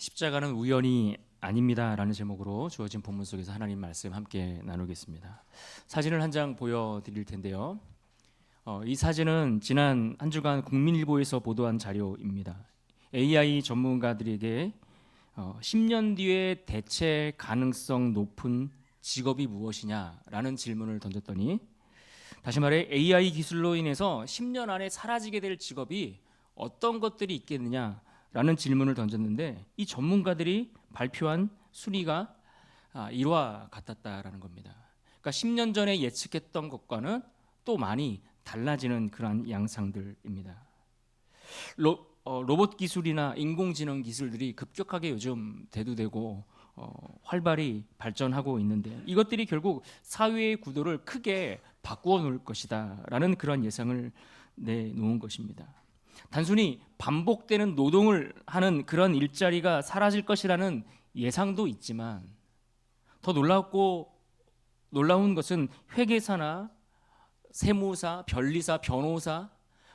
십자가는 우연이 아닙니다 라는 제목으로 주어진 본문 속에서 하나님 말씀 함께 나누겠습니다. 사진을 한 장 보여드릴 텐데요. 이 사진은 지난 한 주간 국민일보에서 보도한 자료입니다. AI 전문가들에게 10년 뒤에 대체 가능성 높은 직업이 무엇이냐라는 질문을 던졌더니, 다시 말해 AI 기술로 인해서 10년 안에 사라지게 될 직업이 어떤 것들이 있겠느냐라는 질문을 던졌는데, 이 전문가들이 발표한 순위가 이와 같았다라는 겁니다. 그러니까 10년 전에 예측했던 것과는 또 많이 달라지는 그러한 양상들입니다. 로봇 기술이나 인공지능 기술들이 급격하게 요즘 대두되고 활발히 발전하고 있는데, 이것들이 결국 사회의 구도를 크게 바꾸어 놓을 것이다 라는 그런 예상을 내놓은 것입니다. 단순히 반복되는 노동을 하는 그런 일자리가 사라질 것이라는 예상도 있지만, 더 놀라운 것은 회계사나 세무사, 변리사, 변호사,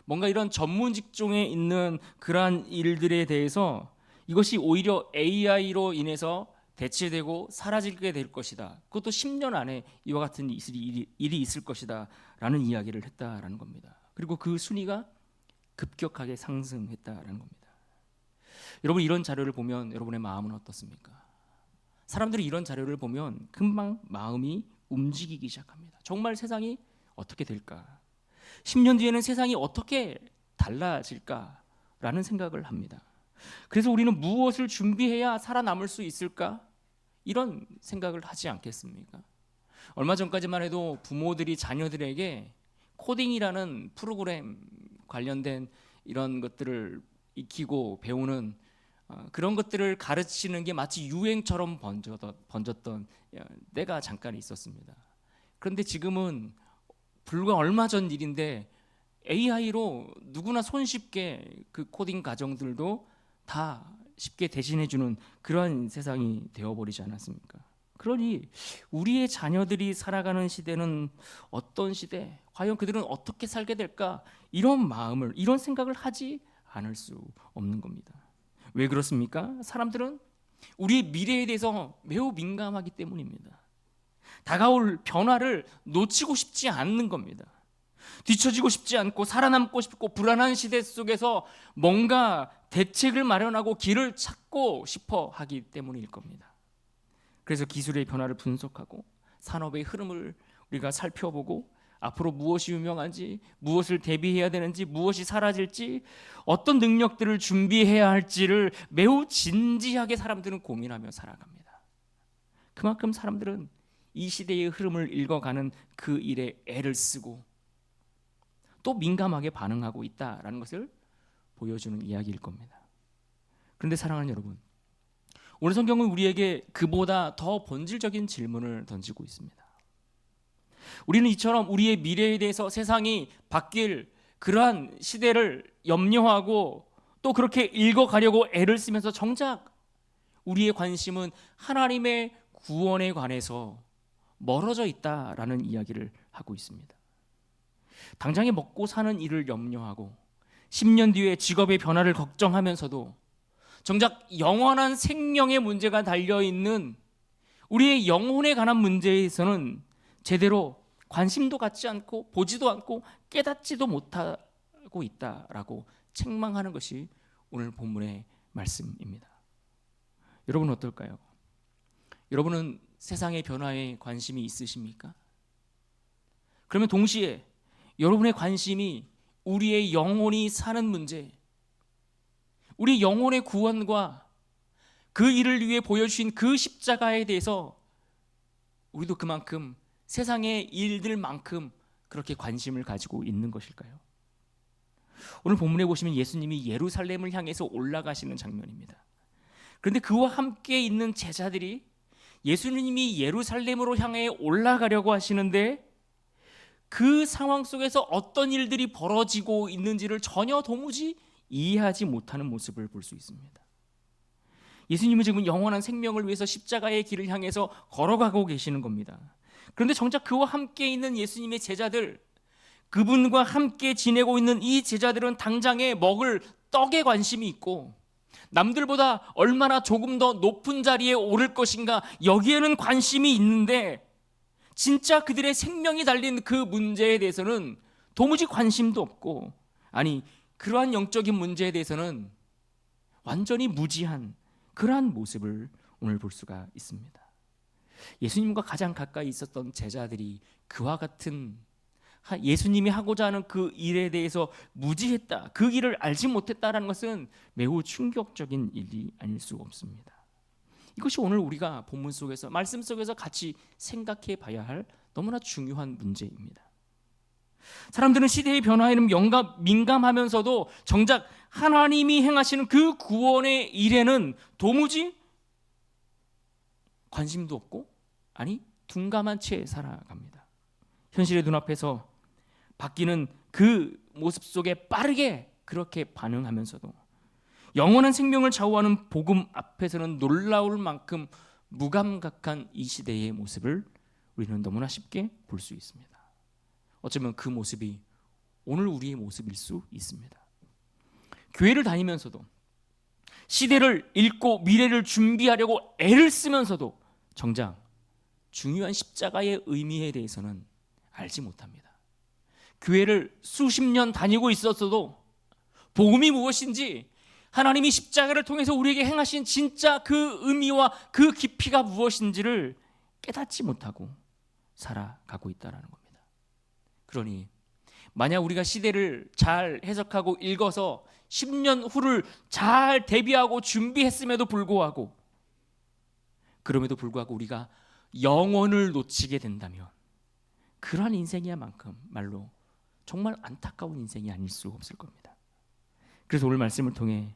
뭔가 이런 전문 직종에 있는 그러한 일들에 대해서 이것이 오히려 AI로 인해서 대체되고 사라지게 될 것이다. 그것도 10년 안에 이와 같은 일이 있을 것이다 라는 이야기를 했다라는 겁니다. 그리고 그 순위가 급격하게 상승했다라는 겁니다. 여러분, 이런 자료를 보면 여러분의 마음은 어떻습니까? 사람들이 이런 자료를 보면 금방 마음이 움직이기 시작합니다. 정말 세상이 어떻게 될까? 10년 뒤에는 세상이 어떻게 달라질까라는 생각을 합니다. 그래서 우리는 무엇을 준비해야 살아남을 수 있을까? 이런 생각을 하지 않겠습니까? 얼마 전까지만 해도 부모들이 자녀들에게 코딩이라는 프로그램 관련된 이런 것들을 익히고 배우는 그런 것들을 가르치는 게 마치 유행처럼 번졌던 때가 잠깐 있었습니다. 그런데 지금은 불과 얼마 전 일인데 AI로 누구나 손쉽게 그 코딩 과정들도 다 쉽게 대신해주는 그러한 세상이 되어버리지 않았습니까? 그러니 우리의 자녀들이 살아가는 시대는 어떤 시대, 과연 그들은 어떻게 살게 될까, 이런 생각을 하지 않을 수 없는 겁니다. 왜 그렇습니까? 사람들은 우리의 미래에 대해서 매우 민감하기 때문입니다. 다가올 변화를 놓치고 싶지 않는 겁니다. 뒤처지고 싶지 않고 살아남고 싶고 불안한 시대 속에서 뭔가 대책을 마련하고 길을 찾고 싶어 하기 때문일 겁니다. 그래서 기술의 변화를 분석하고 산업의 흐름을 우리가 살펴보고 앞으로 무엇이 유명한지, 무엇을 대비해야 되는지, 무엇이 사라질지, 어떤 능력들을 준비해야 할지를 매우 진지하게 사람들은 고민하며 살아갑니다. 그만큼 사람들은 이 시대의 흐름을 읽어가는 그 일에 애를 쓰고 또 민감하게 반응하고 있다라는 것을 보여주는 이야기일 겁니다. 그런데 사랑하는 여러분, 오늘 성경은 우리에게 그보다 더 본질적인 질문을 던지고 있습니다. 우리는 이처럼 우리의 미래에 대해서 세상이 바뀔 그러한 시대를 염려하고 또 그렇게 읽어가려고 애를 쓰면서 정작 우리의 관심은 하나님의 구원에 관해서 멀어져 있다라는 이야기를 하고 있습니다. 당장에 먹고 사는 일을 염려하고 10년 뒤에 직업의 변화를 걱정하면서도 정작 영원한 생명의 문제가 달려있는 우리의 영혼에 관한 문제에서는 제대로 관심도 갖지 않고 보지도 않고 깨닫지도 못하고 있다라고 책망하는 것이 오늘 본문의 말씀입니다. 여러분은 어떨까요? 여러분은 세상의 변화에 관심이 있으십니까? 그러면 동시에 여러분의 관심이 우리의 영혼이 사는 문제, 우리 영혼의 구원과 그 일을 위해 보여주신 그 십자가에 대해서 우리도 그만큼 세상의 일들만큼 그렇게 관심을 가지고 있는 것일까요? 오늘 본문에 보시면 예수님이 예루살렘을 향해서 올라가시는 장면입니다. 그런데 그와 함께 있는 제자들이 예수님이 예루살렘으로 향해 올라가려고 하시는데 그 상황 속에서 어떤 일들이 벌어지고 있는지를 전혀 도무지 이해하지 못하는 모습을 볼 수 있습니다. 예수님은 지금 영원한 생명을 위해서 십자가의 길을 향해서 걸어가고 계시는 겁니다. 그런데 정작 그와 함께 있는 예수님의 제자들, 그분과 함께 지내고 있는 이 제자들은 당장에 먹을 떡에 관심이 있고 남들보다 얼마나 조금 더 높은 자리에 오를 것인가, 여기에는 관심이 있는데 진짜 그들의 생명이 달린 그 문제에 대해서는 도무지 관심도 없고, 아니 그러한 영적인 문제에 대해서는 완전히 무지한 그러한 모습을 오늘 볼 수가 있습니다. 예수님과 가장 가까이 있었던 제자들이 그와 같은 예수님이 하고자 하는 그 일에 대해서 무지했다, 그 길을 알지 못했다라는 것은 매우 충격적인 일이 아닐 수 없습니다. 이것이 오늘 우리가 본문 속에서, 말씀 속에서 같이 생각해 봐야 할 너무나 중요한 문제입니다. 사람들은 시대의 변화에는 민감하면서도 정작 하나님이 행하시는 그 구원의 일에는 도무지 관심도 없고, 아니 둔감한 채 살아갑니다. 현실의 눈앞에서 바뀌는 그 모습 속에 빠르게 그렇게 반응하면서도 영원한 생명을 좌우하는 복음 앞에서는 놀라울 만큼 무감각한 이 시대의 모습을 우리는 너무나 쉽게 볼 수 있습니다. 어쩌면 그 모습이 오늘 우리의 모습일 수 있습니다. 교회를 다니면서도, 시대를 읽고 미래를 준비하려고 애를 쓰면서도 정작 중요한 십자가의 의미에 대해서는 알지 못합니다. 교회를 수십 년 다니고 있었어도 복음이 무엇인지, 하나님이 십자가를 통해서 우리에게 행하신 진짜 그 의미와 그 깊이가 무엇인지를 깨닫지 못하고 살아가고 있다는 겁니다. 그러니 만약 우리가 시대를 잘 해석하고 읽어서 10년 후를 잘 대비하고 준비했음에도 불구하고, 그럼에도 불구하고 우리가 영혼을 놓치게 된다면 그러한 인생이야만큼 말로 정말 안타까운 인생이 아닐 수 없을 겁니다. 그래서 오늘 말씀을 통해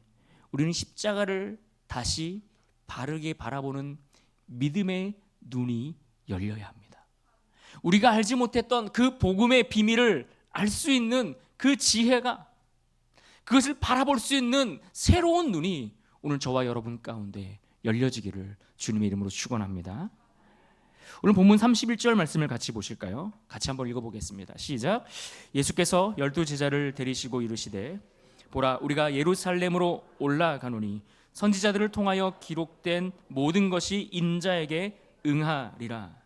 우리는 십자가를 다시 바르게 바라보는 믿음의 눈이 열려야 합니다. 우리가 알지 못했던 그 복음의 비밀을 알 수 있는 그 지혜가, 그것을 바라볼 수 있는 새로운 눈이 오늘 저와 여러분 가운데 열려지기를 주님의 이름으로 축원합니다. 오늘 본문 31절 말씀을 같이 보실까요? 같이 한번 읽어보겠습니다. 시작. 예수께서 12 제자를 데리시고 이르시되, 보라, 우리가 예루살렘으로 올라가노니 선지자들을 통하여 기록된 모든 것이 인자에게 응하리라.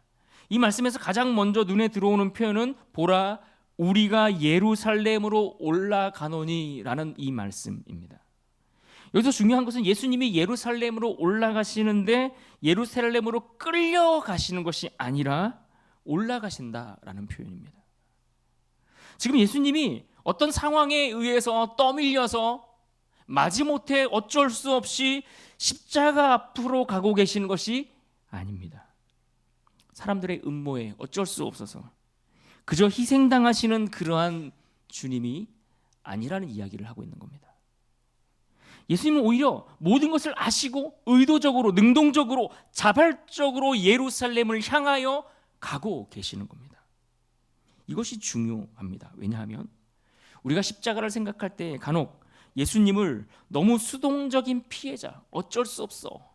이 말씀에서 가장 먼저 눈에 들어오는 표현은 보라, 우리가 예루살렘으로 올라가노니 라는 이 말씀입니다. 여기서 중요한 것은 예수님이 예루살렘으로 올라가시는데 예루살렘으로 끌려가시는 것이 아니라 올라가신다라는 표현입니다. 지금 예수님이 어떤 상황에 의해서 떠밀려서 마지못해 어쩔 수 없이 십자가 앞으로 가고 계시는 것이 아닙니다. 사람들의 음모에 어쩔 수 없어서 그저 희생당하시는 그러한 주님이 아니라는 이야기를 하고 있는 겁니다. 예수님은 오히려 모든 것을 아시고 의도적으로, 능동적으로, 자발적으로 예루살렘을 향하여 가고 계시는 겁니다. 이것이 중요합니다. 왜냐하면 우리가 십자가를 생각할 때 간혹 예수님을 너무 수동적인 피해자, 어쩔 수 없어,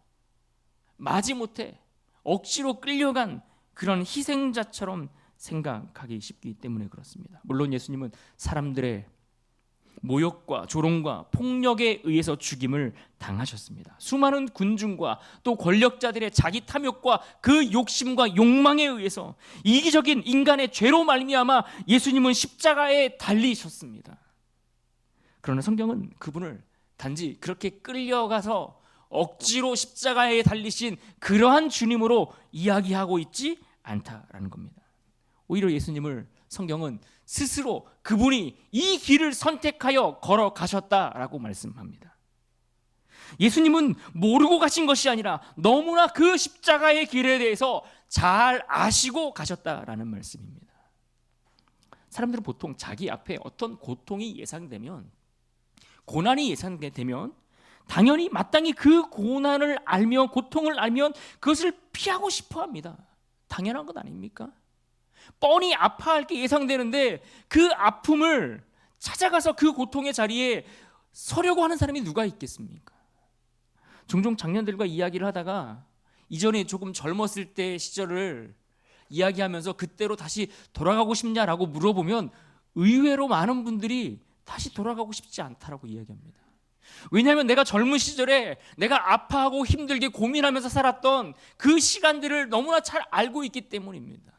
마지못해 억지로 끌려간 그런 희생자처럼 생각하기 쉽기 때문에 그렇습니다. 물론 예수님은 사람들의 모욕과 조롱과 폭력에 의해서 죽임을 당하셨습니다. 수많은 군중과 또 권력자들의 자기 탐욕과 그 욕심과 욕망에 의해서 이기적인 인간의 죄로 말미암아 예수님은 십자가에 달리셨습니다. 그러나 성경은 그분을 단지 그렇게 끌려가서 억지로 십자가에 달리신 그러한 주님으로 이야기하고 있지 않다라는 겁니다. 오히려 예수님을 성경은 스스로 그분이 이 길을 선택하여 걸어가셨다라고 말씀합니다. 예수님은 모르고 가신 것이 아니라 너무나 그 십자가의 길에 대해서 잘 아시고 가셨다라는 말씀입니다. 사람들은 보통 자기 앞에 어떤 고통이 예상되면, 고난이 예상되면 당연히 마땅히 그 고난을 알며, 고통을 알면 그것을 피하고 싶어 합니다. 당연한 것 아닙니까? 뻔히 아파할 게 예상되는데 그 아픔을 찾아가서 그 고통의 자리에 서려고 하는 사람이 누가 있겠습니까? 종종 장년들과 이야기를 하다가 이전에 조금 젊었을 때 시절을 이야기하면서 그때로 다시 돌아가고 싶냐라고 물어보면 의외로 많은 분들이 다시 돌아가고 싶지 않다라고 이야기합니다. 왜냐하면 내가 젊은 시절에 내가 아파하고 힘들게 고민하면서 살았던 그 시간들을 너무나 잘 알고 있기 때문입니다.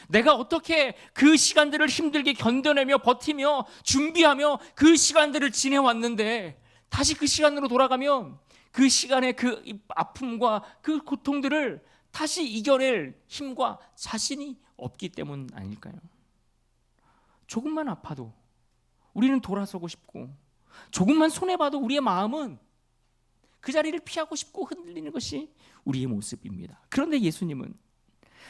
내가 어떻게 그 시간들을 힘들게 견뎌내며 버티며 준비하며 그 시간들을 지내왔는데 다시 그 시간으로 돌아가면 그 시간의 그 아픔과 그 고통들을 다시 이겨낼 힘과 자신이 없기 때문 아닐까요? 조금만 아파도 우리는 돌아서고 싶고, 조금만 손해봐도 우리의 마음은 그 자리를 피하고 싶고 흔들리는 것이 우리의 모습입니다. 그런데 예수님은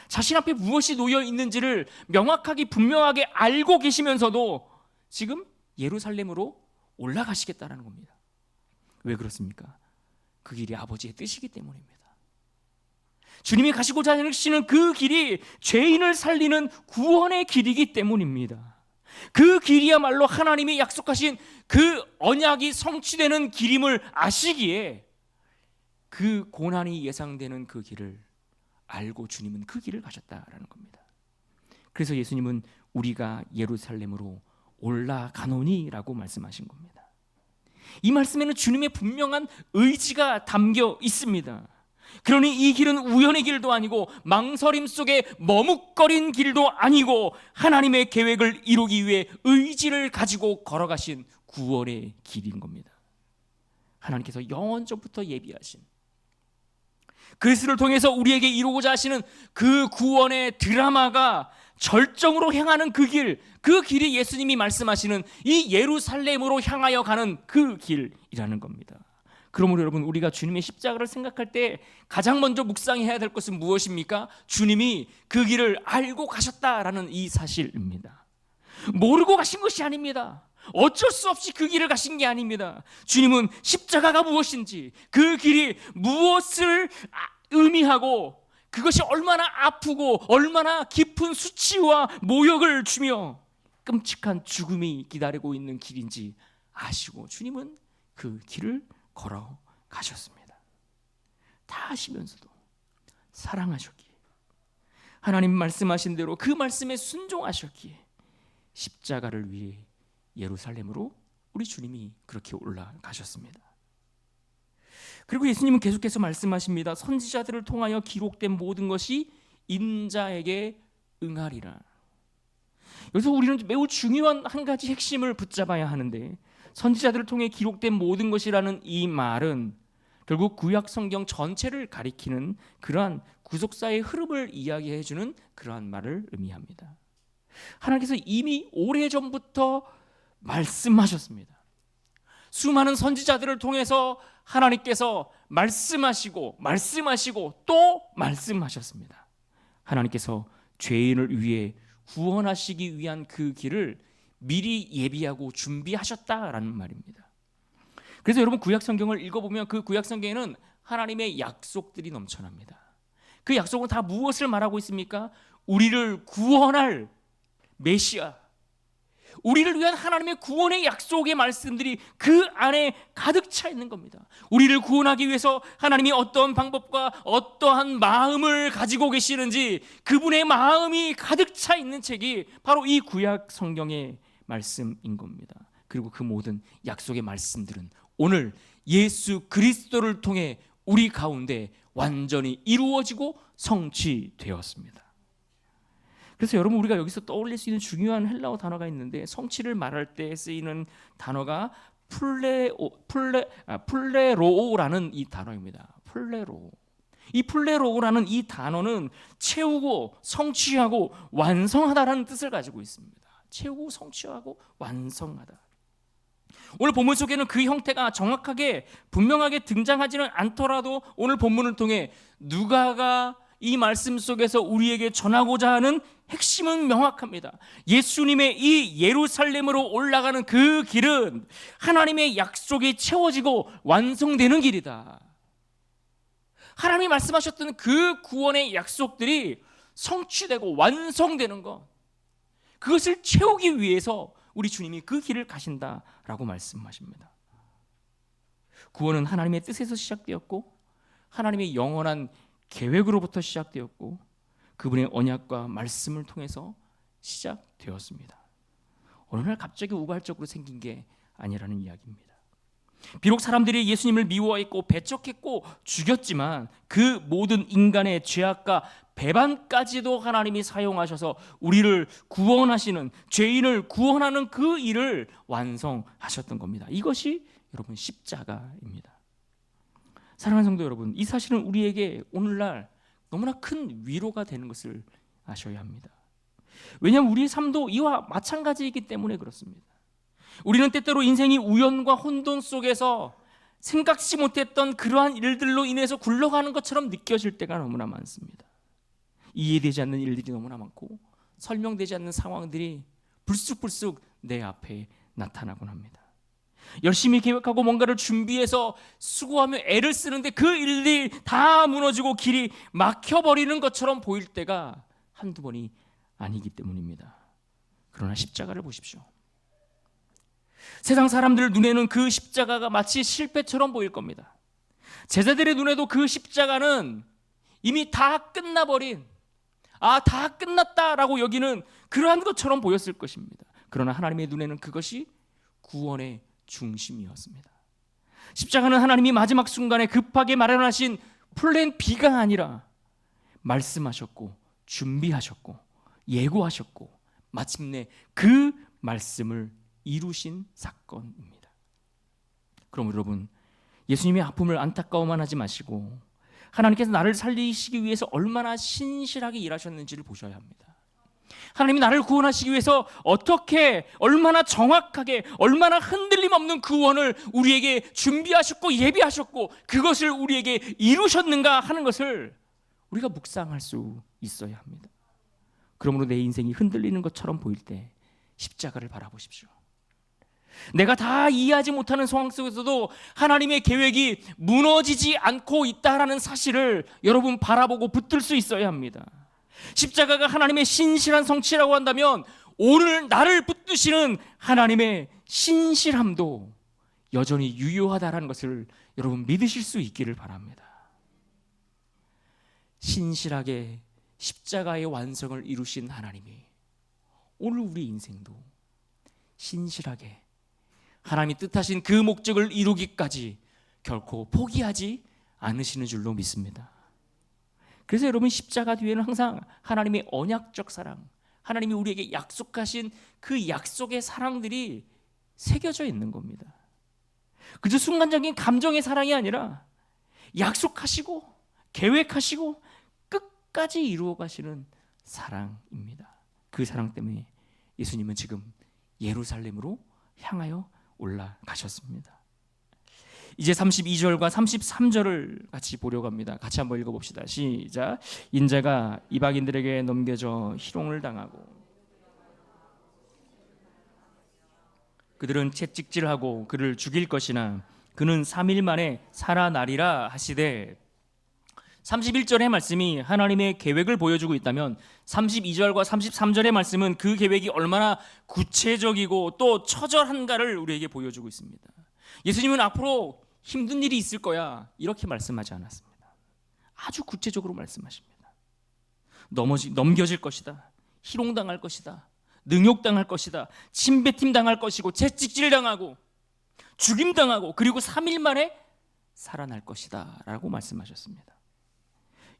자신 앞에 무엇이 놓여 있는지를 명확하게 분명하게 알고 계시면서도 지금 예루살렘으로 올라가시겠다는 겁니다. 왜 그렇습니까? 그 길이 아버지의 뜻이기 때문입니다. 주님이 가시고자 하시는 그 길이 죄인을 살리는 구원의 길이기 때문입니다. 그 길이야말로 하나님이 약속하신 그 언약이 성취되는 길임을 아시기에 그 고난이 예상되는 그 길을 알고 주님은 그 길을 가셨다라는 겁니다. 그래서 예수님은 우리가 예루살렘으로 올라가노니라고 말씀하신 겁니다. 이 말씀에는 주님의 분명한 의지가 담겨 있습니다. 그러니 이 길은 우연의 길도 아니고 망설임 속에 머뭇거린 길도 아니고 하나님의 계획을 이루기 위해 의지를 가지고 걸어가신 구원의 길인 겁니다. 하나님께서 영원전부터 예비하신, 그리스도를 통해서 우리에게 이루고자 하시는 그 구원의 드라마가 절정으로 향하는 그 길, 그 길이 예수님이 말씀하시는 이 예루살렘으로 향하여 가는 그 길이라는 겁니다. 그러므로 여러분, 우리가 주님의 십자가를 생각할 때 가장 먼저 묵상해야 될 것은 무엇입니까? 주님이 그 길을 알고 가셨다라는 이 사실입니다. 모르고 가신 것이 아닙니다. 어쩔 수 없이 그 길을 가신 게 아닙니다. 주님은 십자가가 무엇인지, 그 길이 무엇을 의미하고, 그것이 얼마나 아프고 얼마나 깊은 수치와 모욕을 주며 끔찍한 죽음이 기다리고 있는 길인지 아시고 주님은 그 길을 걸어가셨습니다. 다 아시면서도 사랑하셨기에, 하나님 말씀하신 대로 그 말씀에 순종하셨기에 십자가를 위해 예루살렘으로 우리 주님이 그렇게 올라가셨습니다. 그리고 예수님은 계속해서 말씀하십니다. 선지자들을 통하여 기록된 모든 것이 인자에게 응하리라. 여기서 우리는 매우 중요한 한 가지 핵심을 붙잡아야 하는데, 선지자들을 통해 기록된 모든 것이라는 이 말은 결국 구약 성경 전체를 가리키는 그러한 구속사의 흐름을 이야기해주는 그러한 말을 의미합니다. 하나님께서 이미 오래전부터 말씀하셨습니다. 수많은 선지자들을 통해서 하나님께서 말씀하시고 또 말씀하셨습니다. 하나님께서 죄인을 위해 구원하시기 위한 그 길을 미리 예비하고 준비하셨다라는 말입니다. 그래서 여러분, 구약 성경을 읽어보면 그 구약 성경에는 하나님의 약속들이 넘쳐납니다. 그 약속은 다 무엇을 말하고 있습니까? 우리를 구원할 메시아, 우리를 위한 하나님의 구원의 약속의 말씀들이 그 안에 가득 차 있는 겁니다. 우리를 구원하기 위해서 하나님이 어떤 방법과 어떠한 마음을 가지고 계시는지, 그분의 마음이 가득 차 있는 책이 바로 이 구약 성경의 말씀인 겁니다. 그리고 그 모든 약속의 말씀들은 오늘 예수 그리스도를 통해 우리 가운데 완전히 이루어지고 성취되었습니다. 그래서 여러분, 우리가 여기서 떠올릴 수 있는 중요한 헬라어 단어가 있는데, 성취를 말할 때 쓰이는 단어가 플레로라는 이 단어입니다. 플레로. 이 플레로라는 이 단어는 채우고 성취하고 완성하다라는 뜻을 가지고 있습니다. 채우고 성취하고 완성하다. 오늘 본문 속에는 그 형태가 정확하게 분명하게 등장하지는 않더라도 오늘 본문을 통해 누가가 이 말씀 속에서 우리에게 전하고자 하는 핵심은 명확합니다. 예수님의 이 예루살렘으로 올라가는 그 길은 하나님의 약속이 채워지고 완성되는 길이다. 하나님이 말씀하셨던 그 구원의 약속들이 성취되고 완성되는 것, 그것을 채우기 위해서 우리 주님이 그 길을 가신다라고 말씀하십니다. 구원은 하나님의 뜻에서 시작되었고, 하나님의 영원한 계획으로부터 시작되었고, 그분의 언약과 말씀을 통해서 시작되었습니다. 어느 날 갑자기 우발적으로 생긴 게 아니라는 이야기입니다. 비록 사람들이 예수님을 미워했고 배척했고 죽였지만 그 모든 인간의 죄악과 배반까지도 하나님이 사용하셔서 우리를 구원하시는, 죄인을 구원하는 그 일을 완성하셨던 겁니다. 이것이 여러분 십자가입니다. 사랑하는 성도 여러분, 이 사실은 우리에게 오늘날 너무나 큰 위로가 되는 것을 아셔야 합니다. 왜냐하면 우리의 삶도 이와 마찬가지이기 때문에 그렇습니다. 우리는 때때로 인생이 우연과 혼돈 속에서 생각지 못했던 그러한 일들로 인해서 굴러가는 것처럼 느껴질 때가 너무나 많습니다. 이해되지 않는 일들이 너무나 많고 설명되지 않는 상황들이 불쑥불쑥 내 앞에 나타나곤 합니다. 열심히 계획하고 뭔가를 준비해서 수고하며 애를 쓰는데 그 일들이 다 무너지고 길이 막혀버리는 것처럼 보일 때가 한두 번이 아니기 때문입니다. 그러나 십자가를 보십시오. 세상 사람들 눈에는 그 십자가가 마치 실패처럼 보일 겁니다. 제자들의 눈에도 그 십자가는 이미 다 끝나버린, 다 끝났다라고 여기는 그러한 것처럼 보였을 것입니다. 그러나 하나님의 눈에는 그것이 구원의 중심이었습니다. 십자가는 하나님이 마지막 순간에 급하게 마련하신 플랜 B가 아니라 말씀하셨고 준비하셨고 예고하셨고 마침내 그 말씀을 이루신 사건입니다. 그럼 여러분, 예수님의 아픔을 안타까워만 하지 마시고 하나님께서 나를 살리시기 위해서 얼마나 신실하게 일하셨는지를 보셔야 합니다. 하나님이 나를 구원하시기 위해서 어떻게, 얼마나 정확하게, 얼마나 흔들림 없는 구원을 우리에게 준비하셨고 예비하셨고 그것을 우리에게 이루셨는가 하는 것을 우리가 묵상할 수 있어야 합니다. 그러므로 내 인생이 흔들리는 것처럼 보일 때 십자가를 바라보십시오. 내가 다 이해하지 못하는 상황 속에서도 하나님의 계획이 무너지지 않고 있다라는 사실을 여러분 바라보고 붙들 수 있어야 합니다. 십자가가 하나님의 신실한 성취라고 한다면 오늘 나를 붙드시는 하나님의 신실함도 여전히 유효하다라는 것을 여러분 믿으실 수 있기를 바랍니다. 신실하게 십자가의 완성을 이루신 하나님이 오늘 우리 인생도 신실하게 하나님이 뜻하신 그 목적을 이루기까지 결코 포기하지 않으시는 줄로 믿습니다. 그래서 여러분, 십자가 뒤에는 항상 하나님의 언약적 사랑, 하나님이 우리에게 약속하신 그 약속의 사랑들이 새겨져 있는 겁니다. 그저 순간적인 감정의 사랑이 아니라 약속하시고 계획하시고 끝까지 이루어 가시는 사랑입니다. 그 사랑 때문에 예수님은 지금 예루살렘으로 향하여 올라가셨습니다. 이제 32절과 33절을 같이 보려고 합니다. 같이 한번 읽어봅시다. 시작. 인자가 이방인들에게 넘겨져 희롱을 당하고 그들은 채찍질하고 그를 죽일 것이나 그는 3일 만에 살아나리라 하시되, 31절의 말씀이 하나님의 계획을 보여주고 있다면 32절과 33절의 말씀은 그 계획이 얼마나 구체적이고 또 처절한가를 우리에게 보여주고 있습니다. 예수님은 앞으로 힘든 일이 있을 거야 이렇게 말씀하지 않았습니다. 아주 구체적으로 말씀하십니다. 넘겨질 것이다, 희롱당할 것이다, 능욕당할 것이다, 침뱉임 당할 것이고 채찍질 당하고 죽임 당하고 그리고 3일 만에 살아날 것이다 라고 말씀하셨습니다.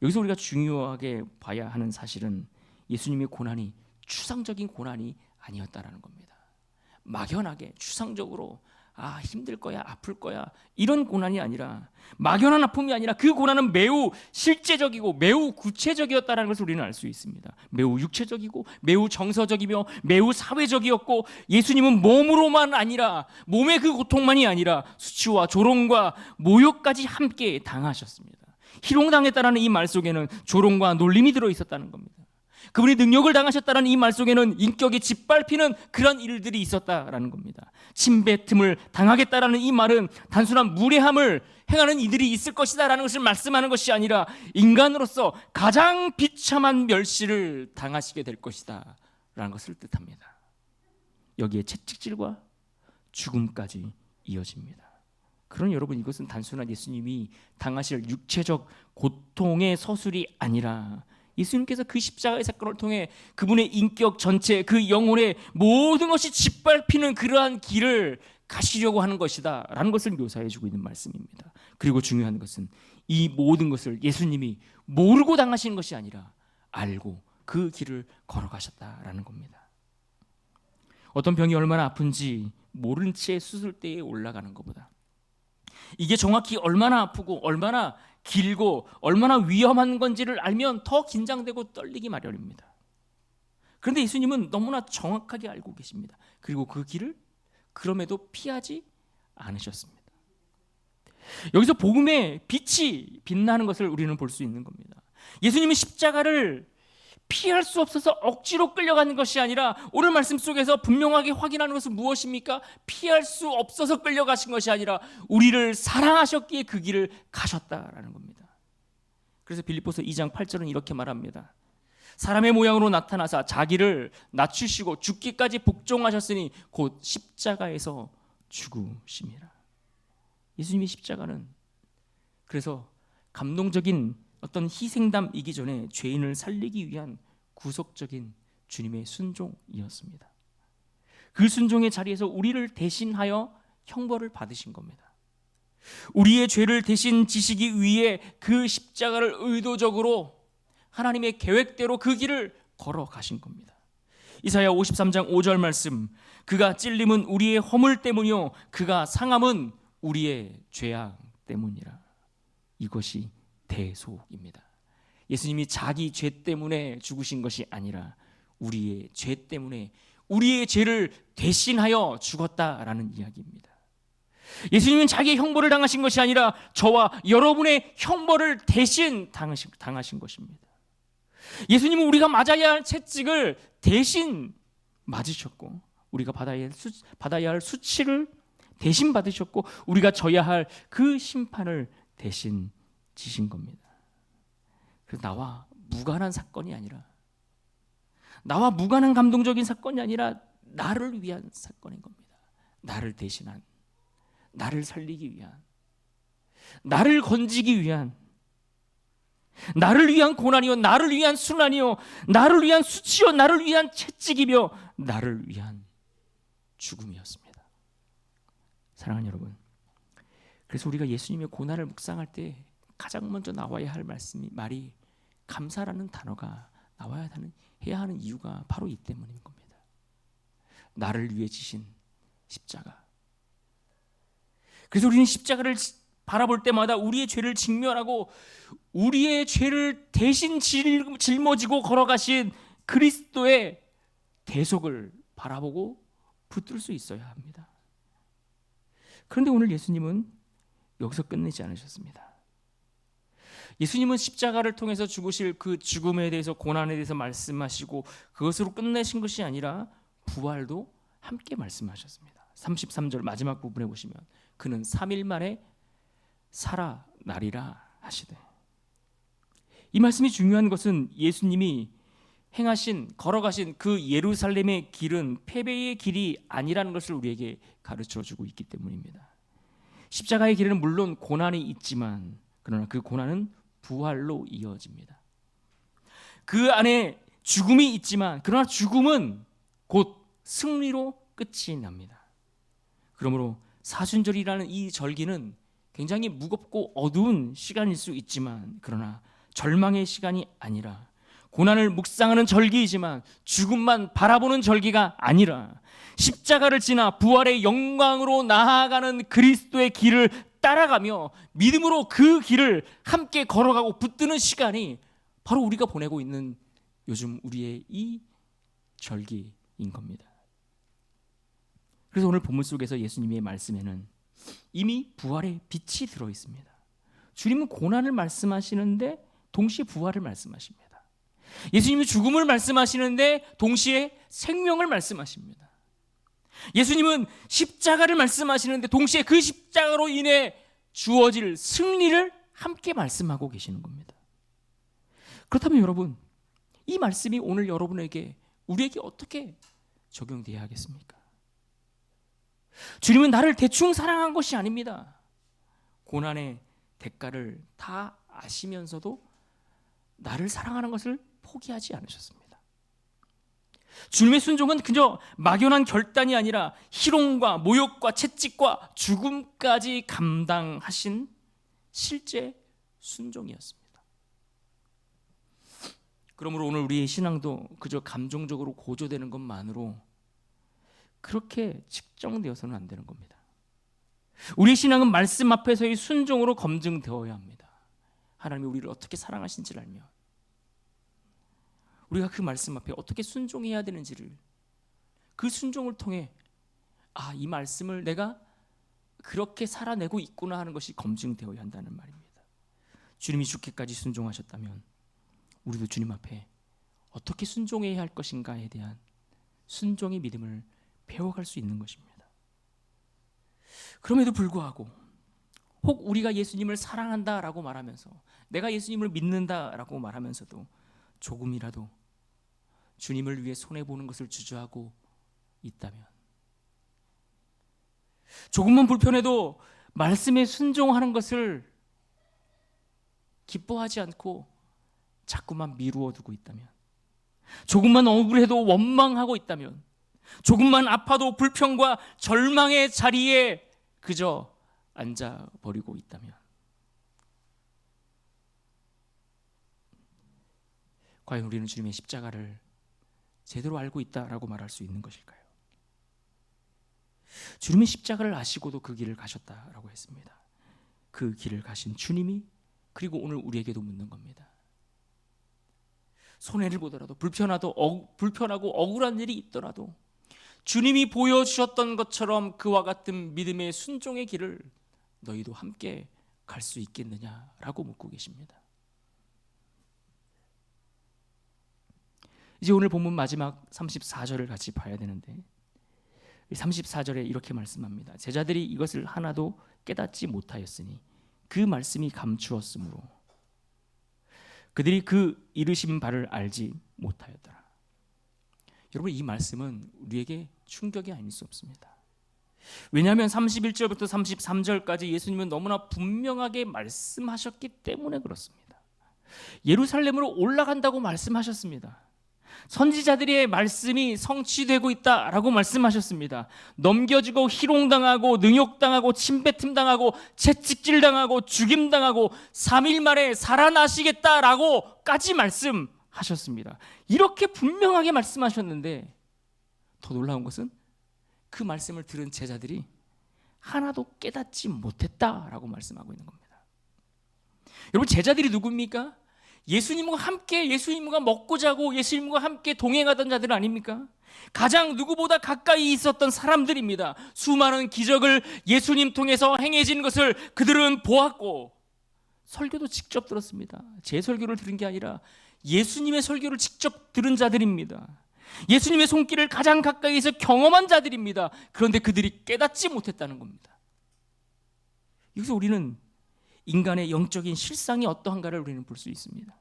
여기서 우리가 중요하게 봐야 하는 사실은 예수님의 고난이 추상적인 고난이 아니었다라는 겁니다. 막연하게 추상적으로 힘들 거야, 아플 거야 이런 고난이 아니라, 막연한 아픔이 아니라 그 고난은 매우 실제적이고 매우 구체적이었다는 것을 우리는 알 수 있습니다. 매우 육체적이고 매우 정서적이며 매우 사회적이었고, 예수님은 몸으로만 아니라, 몸의 그 고통만이 아니라 수치와 조롱과 모욕까지 함께 당하셨습니다. 희롱당했다는 이 말 속에는 조롱과 놀림이 들어있었다는 겁니다. 그분이 능욕을 당하셨다는 이 말 속에는 인격이 짓밟히는 그런 일들이 있었다라는 겁니다. 침뱉음을 당하겠다라는 이 말은 단순한 무례함을 행하는 이들이 있을 것이다라는 것을 말씀하는 것이 아니라 인간으로서 가장 비참한 멸시를 당하시게 될 것이다 라는 것을 뜻합니다. 여기에 채찍질과 죽음까지 이어집니다. 그러나 여러분, 이것은 단순한 예수님이 당하실 육체적 고통의 서술이 아니라 예수님께서 그 십자가의 사건을 통해 그분의 인격 전체, 그 영혼의 모든 것이 짓밟히는 그러한 길을 가시려고 하는 것이다 라는 것을 묘사해 주고 있는 말씀입니다. 그리고 중요한 것은 이 모든 것을 예수님이 모르고 당하시는 것이 아니라 알고 그 길을 걸어가셨다라는 겁니다. 어떤 병이 얼마나 아픈지 모른 채 수술대에 올라가는 것보다 이게 정확히 얼마나 아프고 얼마나 길고 얼마나 위험한 건지를 알면 더 긴장되고 떨리기 마련입니다. 그런데 예수님은 너무나 정확하게 알고 계십니다. 그리고 그 길을 그럼에도 피하지 않으셨습니다. 여기서 복음의 빛이 빛나는 것을 우리는 볼 수 있는 겁니다. 예수님은 십자가를 피할 수 없어서 억지로 끌려가는 것이 아니라 오늘 말씀 속에서 분명하게 확인하는 것은 무엇입니까? 피할 수 없어서 끌려가신 것이 아니라 우리를 사랑하셨기에 그 길을 가셨다라는 겁니다. 그래서 빌립보서 2장 8절은 이렇게 말합니다. 사람의 모양으로 나타나사 자기를 낮추시고 죽기까지 복종하셨으니 곧 십자가에서 죽으심이라. 예수님의 십자가는 그래서 감동적인 어떤 희생담이기 전에 죄인을 살리기 위한 구속적인 주님의 순종이었습니다. 그 순종의 자리에서 우리를 대신하여 형벌을 받으신 겁니다. 우리의 죄를 대신 지시기 위해 그 십자가를 의도적으로 하나님의 계획대로 그 길을 걸어가신 겁니다. 이사야 53장 5절 말씀, 그가 찔림은 우리의 허물 때문이요 그가 상함은 우리의 죄악 때문이라. 이것이 대속입니다. 예수님이 자기 죄 때문에 죽으신 것이 아니라 우리의 죄 때문에 우리의 죄를 대신하여 죽었다라는 이야기입니다. 예수님은 자기의 형벌을 당하신 것이 아니라 저와 여러분의 형벌을 대신 당하신 것입니다. 예수님은 우리가 맞아야 할 채찍을 대신 맞으셨고 우리가 받아야 할 수치를 대신 받으셨고 우리가 져야 할 그 심판을 대신 지신 겁니다. 그래서 나와 무관한 사건이 아니라 나와 무관한 감동적인 사건이 아니라 나를 위한 사건인 겁니다. 나를 대신한, 나를 살리기 위한, 나를 건지기 위한, 나를 위한 고난이요 나를 위한 순환이요 나를 위한 수치요 나를 위한 채찍이며 나를 위한 죽음이었습니다. 사랑하는 여러분, 그래서 우리가 예수님의 고난을 묵상할 때 가장 먼저 나와야 할 말이 감사라는 단어가 해야 하는 이유가 바로 이 때문인 겁니다. 나를 위해 지신 십자가. 그래서 우리는 십자가를 바라볼 때마다 우리의 죄를 직면하고 우리의 죄를 대신 짊어지고 걸어가신 그리스도의 대속을 바라보고 붙들 수 있어야 합니다. 그런데 오늘 예수님은 여기서 끝내지 않으셨습니다. 예수님은 십자가를 통해서 죽으실 그 죽음에 대해서 고난에 대해서 말씀하시고 그것으로 끝내신 것이 아니라 부활도 함께 말씀하셨습니다. 33절 마지막 부분에 보시면 그는 3일 만에 살아나리라 하시되, 이 말씀이 중요한 것은 예수님이 걸어가신 그 예루살렘의 길은 패배의 길이 아니라는 것을 우리에게 가르쳐주고 있기 때문입니다. 십자가의 길에는 물론 고난이 있지만 그러나 그 고난은 부활로 이어집니다. 그 안에 죽음이 있지만 그러나 죽음은 곧 승리로 끝이 납니다. 그러므로 사순절이라는 이 절기는 굉장히 무겁고 어두운 시간일 수 있지만 그러나 절망의 시간이 아니라 고난을 묵상하는 절기이지만 죽음만 바라보는 절기가 아니라 십자가를 지나 부활의 영광으로 나아가는 그리스도의 길을 따라가며 믿음으로 그 길을 함께 걸어가고 붙드는 시간이 바로 우리가 보내고 있는 요즘 우리의 이 절기인 겁니다. 그래서 오늘 본문 속에서 예수님의 말씀에는 이미 부활의 빛이 들어 있습니다. 주님은 고난을 말씀하시는데 동시에 부활을 말씀하십니다. 예수님은 죽음을 말씀하시는데 동시에 생명을 말씀하십니다. 예수님은 십자가를 말씀하시는데 동시에 그 십자가로 인해 주어질 승리를 함께 말씀하고 계시는 겁니다. 그렇다면 여러분, 이 말씀이 오늘 우리에게 어떻게 적용되어야 하겠습니까? 주님은 나를 대충 사랑한 것이 아닙니다. 고난의 대가를 다 아시면서도 나를 사랑하는 것을 포기하지 않으셨습니다. 주님의 순종은 그저 막연한 결단이 아니라 희롱과 모욕과 채찍과 죽음까지 감당하신 실제 순종이었습니다. 그러므로 오늘 우리의 신앙도 그저 감정적으로 고조되는 것만으로 그렇게 측정되어서는 안 되는 겁니다. 우리의 신앙은 말씀 앞에서의 순종으로 검증되어야 합니다. 하나님이 우리를 어떻게 사랑하신지를 알며 우리가 그 말씀 앞에 어떻게 순종해야 되는지를, 그 순종을 통해 이 말씀을 내가 그렇게 살아내고 있구나 하는 것이 검증되어야 한다는 말입니다. 주님이 죽기까지 순종하셨다면 우리도 주님 앞에 어떻게 순종해야 할 것인가에 대한 순종의 믿음을 배워갈 수 있는 것입니다. 그럼에도 불구하고 혹 우리가 예수님을 사랑한다라고 말하면서, 내가 예수님을 믿는다라고 말하면서도 조금이라도 주님을 위해 손해보는 것을 주저하고 있다면, 조금만 불편해도 말씀에 순종하는 것을 기뻐하지 않고 자꾸만 미루어 두고 있다면, 조금만 억울해도 원망하고 있다면, 조금만 아파도 불평과 절망의 자리에 그저 앉아버리고 있다면, 과연 우리는 주님의 십자가를 제대로 알고 있다라고 말할 수 있는 것일까요? 주님의 십자가를 아시고도 그 길을 가셨다라고 했습니다. 그 길을 가신 주님이 그리고 오늘 우리에게도 묻는 겁니다. 손해를 보더라도, 불편하고 억울한 일이 있더라도 주님이 보여주셨던 것처럼 그와 같은 믿음의 순종의 길을 너희도 함께 갈 수 있겠느냐라고 묻고 계십니다. 이제 오늘 본문 마지막 34절을 같이 봐야 되는데, 34절에 이렇게 말씀합니다. 제자들이 이것을 하나도 깨닫지 못하였으니 그 말씀이 감추었으므로 그들이 그 이르신 바를 알지 못하였더라. 여러분, 이 말씀은 우리에게 충격이 아닐 수 없습니다. 왜냐하면 31절부터 33절까지 예수님은 너무나 분명하게 말씀하셨기 때문에 그렇습니다. 예루살렘으로 올라간다고 말씀하셨습니다. 선지자들의 말씀이 성취되고 있다라고 말씀하셨습니다. 넘겨지고 희롱당하고 능욕당하고 침뱉음당하고 채찍질당하고 죽임당하고 3일 만에 살아나시겠다라고까지 말씀하셨습니다. 이렇게 분명하게 말씀하셨는데 더 놀라운 것은 그 말씀을 들은 제자들이 하나도 깨닫지 못했다라고 말씀하고 있는 겁니다. 여러분, 제자들이 누굽니까? 예수님과 함께, 예수님과 먹고 자고 예수님과 함께 동행하던 자들 아닙니까? 가장 누구보다 가까이 있었던 사람들입니다. 수많은 기적을 예수님 통해서 행해진 것을 그들은 보았고 설교도 직접 들었습니다. 제 설교를 들은 게 아니라 예수님의 설교를 직접 들은 자들입니다. 예수님의 손길을 가장 가까이에서 경험한 자들입니다. 그런데 그들이 깨닫지 못했다는 겁니다. 여기서 우리는 인간의 영적인 실상이 어떠한가를 우리는 볼 수 있습니다.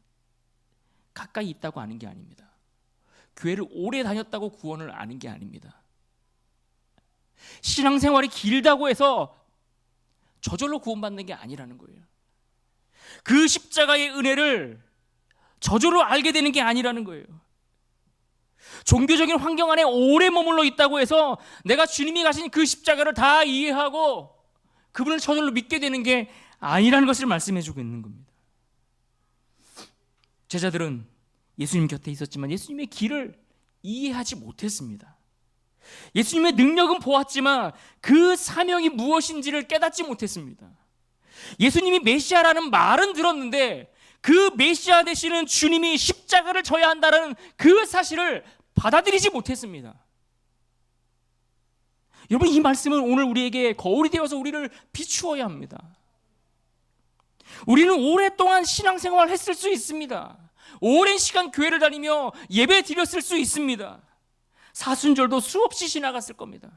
가까이 있다고 아는 게 아닙니다. 교회를 오래 다녔다고 구원을 아는 게 아닙니다. 신앙생활이 길다고 해서 저절로 구원받는 게 아니라는 거예요. 그 십자가의 은혜를 저절로 알게 되는 게 아니라는 거예요. 종교적인 환경 안에 오래 머물러 있다고 해서 내가 주님이 가신 그 십자가를 다 이해하고 그분을 저절로 믿게 되는 게 아니라는 것을 말씀해 주고 있는 겁니다. 제자들은 예수님 곁에 있었지만 예수님의 길을 이해하지 못했습니다. 예수님의 능력은 보았지만 그 사명이 무엇인지를 깨닫지 못했습니다. 예수님이 메시아라는 말은 들었는데 그 메시아 되시는 주님이 십자가를 져야 한다는 그 사실을 받아들이지 못했습니다. 여러분, 이 말씀은 오늘 우리에게 거울이 되어서 우리를 비추어야 합니다. 우리는 오랫동안 신앙생활을 했을 수 있습니다. 오랜 시간 교회를 다니며 예배 드렸을 수 있습니다. 사순절도 수없이 지나갔을 겁니다.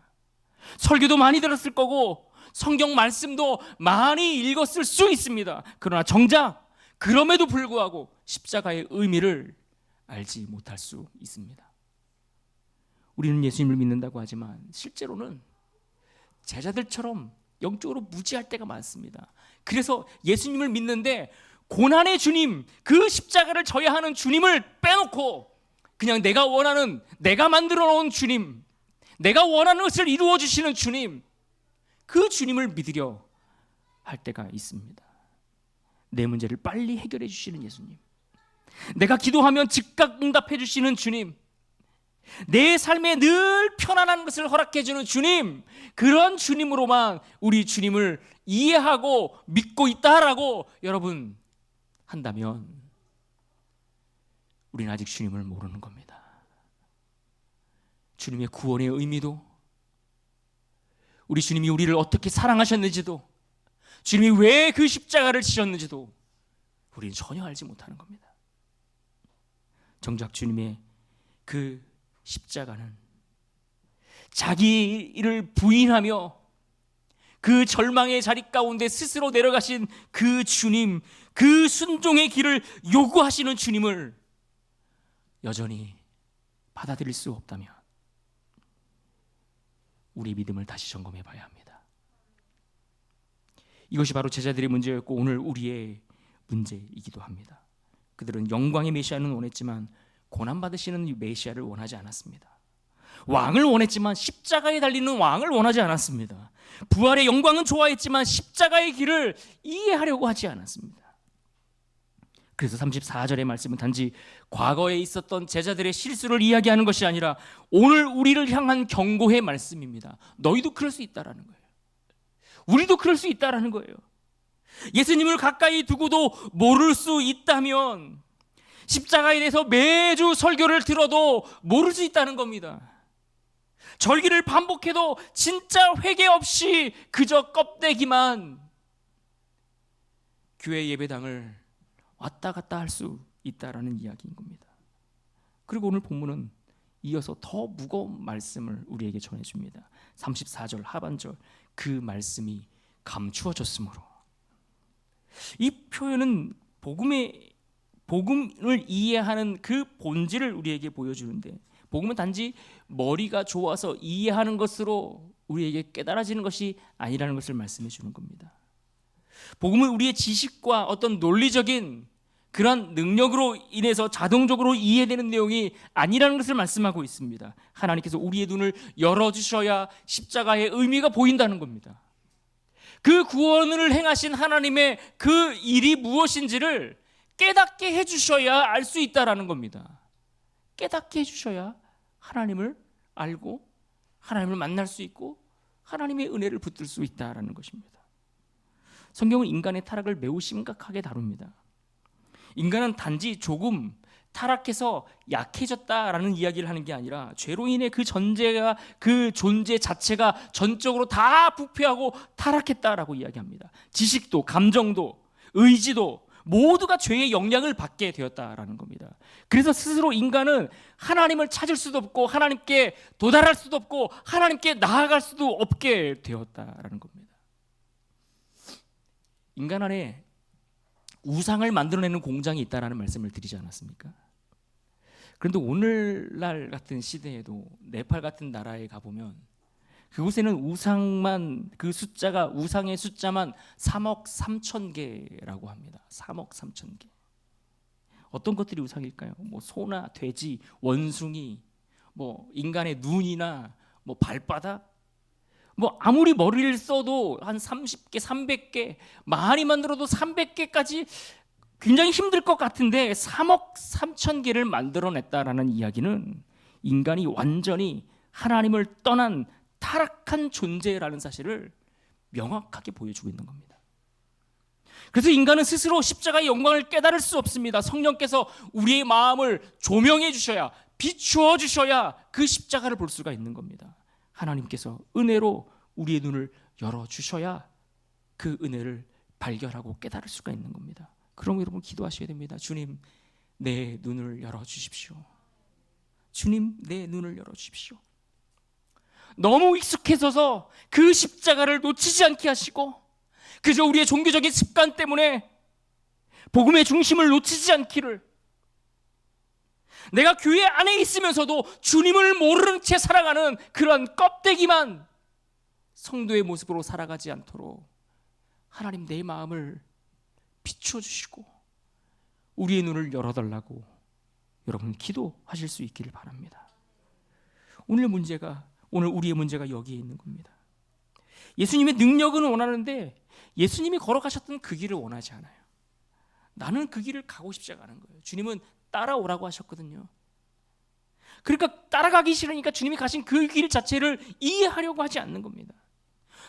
설교도 많이 들었을 거고 성경 말씀도 많이 읽었을 수 있습니다. 그러나 정작 그럼에도 불구하고 십자가의 의미를 알지 못할 수 있습니다. 우리는 예수님을 믿는다고 하지만 실제로는 제자들처럼 영적으로 무지할 때가 많습니다. 그래서 예수님을 믿는데 고난의 주님, 그 십자가를 져야 하는 주님을 빼놓고 그냥 내가 원하는, 내가 만들어 놓은 주님, 내가 원하는 것을 이루어 주시는 주님, 그 주님을 믿으려 할 때가 있습니다. 내 문제를 빨리 해결해 주시는 예수님, 내가 기도하면 즉각 응답해 주시는 주님, 내 삶에 늘 편안한 것을 허락해 주는 주님, 그런 주님으로만 우리 주님을 이해하고 믿고 있다라고 여러분 한다면 우리는 아직 주님을 모르는 겁니다. 주님의 구원의 의미도, 우리 주님이 우리를 어떻게 사랑하셨는지도, 주님이 왜 그 십자가를 지셨는지도 우리는 전혀 알지 못하는 겁니다. 정작 주님의 그 십자가는 자기를 부인하며 그 절망의 자리 가운데 스스로 내려가신 그 주님, 그 순종의 길을 요구하시는 주님을 여전히 받아들일 수 없다면 우리 믿음을 다시 점검해 봐야 합니다. 이것이 바로 제자들의 문제였고 오늘 우리의 문제이기도 합니다. 그들은 영광의 메시아는 원했지만 고난받으시는 메시아를 원하지 않았습니다. 왕을 원했지만 십자가에 달리는 왕을 원하지 않았습니다. 부활의 영광은 좋아했지만 십자가의 길을 이해하려고 하지 않았습니다. 그래서 34절의 말씀은 단지 과거에 있었던 제자들의 실수를 이야기하는 것이 아니라 오늘 우리를 향한 경고의 말씀입니다. 너희도 그럴 수 있다라는 거예요. 우리도 그럴 수 있다라는 거예요. 예수님을 가까이 두고도 모를 수 있다면 십자가에 대해서 매주 설교를 들어도 모를 수 있다는 겁니다. 절기를 반복해도 진짜 회개 없이 그저 껍데기만 교회 예배당을 왔다 갔다 할 수 있다라는 이야기인 겁니다. 그리고 오늘 본문은 이어서 더 무거운 말씀을 우리에게 전해줍니다. 34절 하반절, 그 말씀이 감추어졌으므로. 이 표현은 복음을 이해하는 그 본질을 우리에게 보여주는데, 복음은 단지 머리가 좋아서 이해하는 것으로 우리에게 깨달아지는 것이 아니라는 것을 말씀해 주는 겁니다. 복음은 우리의 지식과 어떤 논리적인 그런 능력으로 인해서 자동적으로 이해되는 내용이 아니라는 것을 말씀하고 있습니다. 하나님께서 우리의 눈을 열어주셔야 십자가의 의미가 보인다는 겁니다. 그 구원을 행하신 하나님의 그 일이 무엇인지를 깨닫게 해주셔야 알 수 있다라는 겁니다. 깨닫게 해주셔야 하나님을 알고 하나님을 만날 수 있고 하나님의 은혜를 붙들 수 있다라는 것입니다. 성경은 인간의 타락을 매우 심각하게 다룹니다. 인간은 단지 조금 타락해서 약해졌다라는 이야기를 하는 게 아니라 죄로 인해 그 존재 자체가 전적으로 다 부패하고 타락했다라고 이야기합니다. 지식도, 감정도, 의지도 모두가 죄의 영향을 받게 되었다라는 겁니다. 그래서 스스로 인간은 하나님을 찾을 수도 없고 하나님께 도달할 수도 없고 하나님께 나아갈 수도 없게 되었다라는 겁니다. 인간 안에 우상을 만들어내는 공장이 있다라는 말씀을 드리지 않았습니까? 그런데 오늘날 같은 시대에도 네팔 같은 나라에 가보면 그곳에는 우상만, 그 숫자가, 우상의 숫자만 3억 3천 개라고 합니다. 3억 3천 개. 어떤 것들이 우상일까요? 뭐 소나 돼지, 원숭이, 뭐 인간의 눈이나 뭐 발바닥, 뭐 아무리 머리를 써도 한 30개, 300개, 많이 만들어도 300개까지 굉장히 힘들 것 같은데 3억 3천 개를 만들어냈다라는 이야기는 인간이 완전히 하나님을 떠난 타락한 존재라는 사실을 명확하게 보여주고 있는 겁니다. 그래서 인간은 스스로 십자가의 영광을 깨달을 수 없습니다. 성령께서 우리의 마음을 조명해 주셔야, 비추어 주셔야 그 십자가를 볼 수가 있는 겁니다. 하나님께서 은혜로 우리의 눈을 열어주셔야 그 은혜를 발견하고 깨달을 수가 있는 겁니다. 그럼 여러분 기도하셔야 됩니다. 주님, 내 눈을 열어주십시오. 주님, 내 눈을 열어주십시오. 너무 익숙해져서 그 십자가를 놓치지 않게 하시고 그저 우리의 종교적인 습관 때문에 복음의 중심을 놓치지 않기를, 내가 교회 안에 있으면서도 주님을 모르는 채 살아가는 그런 껍데기만 성도의 모습으로 살아가지 않도록 하나님 내 마음을 비추어 주시고 우리의 눈을 열어달라고 여러분 기도하실 수 있기를 바랍니다. 오늘 우리의 문제가 여기에 있는 겁니다. 예수님의 능력은 원하는데 예수님이 걸어가셨던 그 길을 원하지 않아요. 나는 그 길을 가고 싶지 않은 거예요. 주님은 따라오라고 하셨거든요. 그러니까 따라가기 싫으니까 주님이 가신 그 길 자체를 이해하려고 하지 않는 겁니다.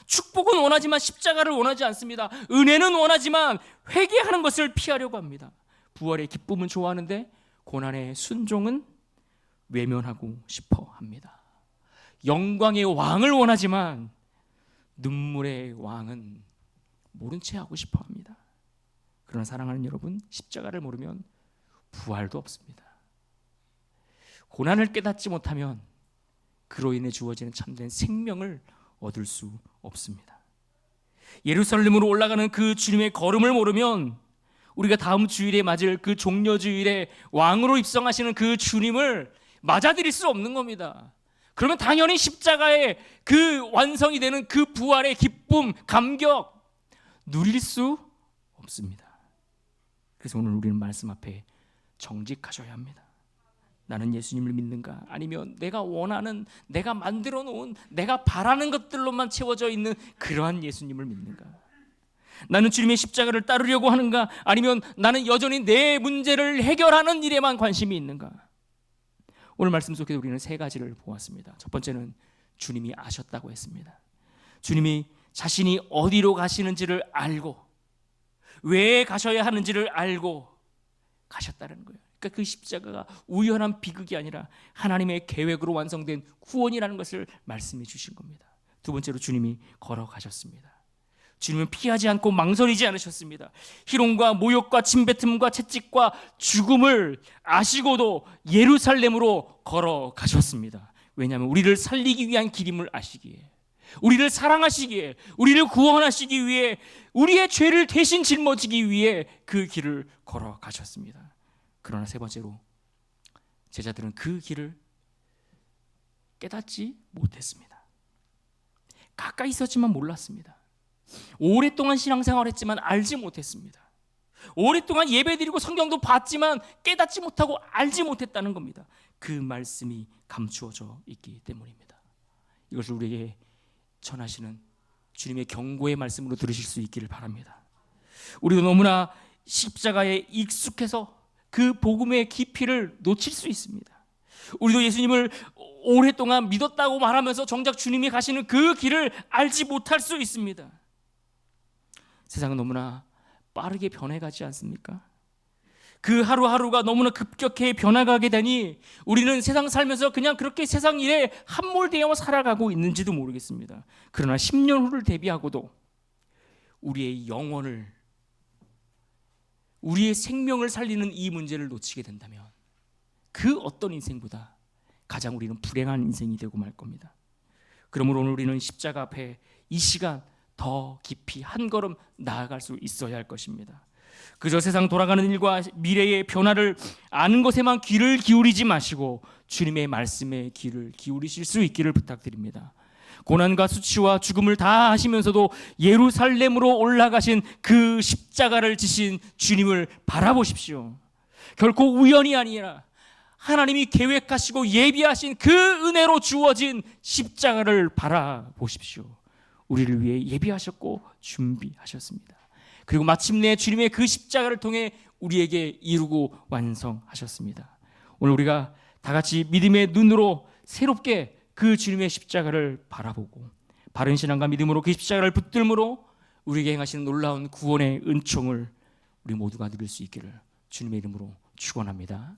축복은 원하지만 십자가를 원하지 않습니다. 은혜는 원하지만 회개하는 것을 피하려고 합니다. 부활의 기쁨은 좋아하는데 고난의 순종은 외면하고 싶어 합니다. 영광의 왕을 원하지만 눈물의 왕은 모른 채 하고 싶어 합니다. 그러나 사랑하는 여러분, 십자가를 모르면 부활도 없습니다. 고난을 깨닫지 못하면 그로 인해 주어지는 참된 생명을 얻을 수 없습니다. 예루살렘으로 올라가는 그 주님의 걸음을 모르면 우리가 다음 주일에 맞을 그 종려주일에 왕으로 입성하시는 그 주님을 맞아들일 수 없는 겁니다. 그러면 당연히 십자가의 그 완성이 되는 그 부활의 기쁨, 감격 누릴 수 없습니다. 그래서 오늘 우리는 말씀 앞에 정직하셔야 합니다. 나는 예수님을 믿는가? 아니면 내가 원하는, 내가 만들어 놓은, 내가 바라는 것들로만 채워져 있는 그러한 예수님을 믿는가? 나는 주님의 십자가를 따르려고 하는가? 아니면 나는 여전히 내 문제를 해결하는 일에만 관심이 있는가? 오늘 말씀 속에서 우리는 세 가지를 보았습니다. 첫 번째는 주님이 아셨다고 했습니다. 주님이 자신이 어디로 가시는지를 알고 왜 가셔야 하는지를 알고 가셨다는 거예요. 그러니까 그 십자가가 우연한 비극이 아니라 하나님의 계획으로 완성된 구원이라는 것을 말씀해 주신 겁니다. 두 번째로 주님이 걸어가셨습니다. 주님은 피하지 않고 망설이지 않으셨습니다. 희롱과 모욕과 침뱉음과 채찍과 죽음을 아시고도 예루살렘으로 걸어가셨습니다. 왜냐하면 우리를 살리기 위한 길임을 아시기에, 우리를 사랑하시기에, 우리를 구원하시기 위해, 우리의 죄를 대신 짊어지기 위해 그 길을 걸어가셨습니다. 그러나 세 번째로 제자들은 그 길을 깨닫지 못했습니다. 가까이 있었지만 몰랐습니다. 오랫동안 신앙생활했지만 알지 못했습니다. 오랫동안 예배드리고 성경도 봤지만 깨닫지 못하고 알지 못했다는 겁니다. 그 말씀이 감추어져 있기 때문입니다. 이것을 우리에게 전하시는 주님의 경고의 말씀으로 들으실 수 있기를 바랍니다. 우리도 너무나 십자가에 익숙해서 그 복음의 깊이를 놓칠 수 있습니다. 우리도 예수님을 오랫동안 믿었다고 말하면서 정작 주님이 가시는 그 길을 알지 못할 수 있습니다. 세상은 너무나 빠르게 변해가지 않습니까? 그 하루하루가 너무나 급격히 변화가게 되니 우리는 세상 살면서 그냥 그렇게 세상 일에 함몰되어 살아가고 있는지도 모르겠습니다. 그러나 10년 후를 대비하고도 우리의 영혼을, 우리의 생명을 살리는 이 문제를 놓치게 된다면 그 어떤 인생보다 가장 우리는 불행한 인생이 되고 말 겁니다. 그러므로 오늘 우리는 십자가 앞에 이 시간 더 깊이 한 걸음 나아갈 수 있어야 할 것입니다. 그저 세상 돌아가는 일과 미래의 변화를 아는 것에만 귀를 기울이지 마시고 주님의 말씀에 귀를 기울이실 수 있기를 부탁드립니다. 고난과 수치와 죽음을 다 하시면서도 예루살렘으로 올라가신 그 십자가를 지신 주님을 바라보십시오. 결코 우연이 아니라 하나님이 계획하시고 예비하신 그 은혜로 주어진 십자가를 바라보십시오. 우리를 위해 예비하셨고 준비하셨습니다. 그리고 마침내 주님의 그 십자가를 통해 우리에게 이루고 완성하셨습니다. 오늘 우리가 다 같이 믿음의 눈으로 새롭게 그 주님의 십자가를 바라보고 바른 신앙과 믿음으로 그 십자가를 붙들므로 우리에게 행하시는 놀라운 구원의 은총을 우리 모두가 누릴 수 있기를 주님의 이름으로 축원합니다.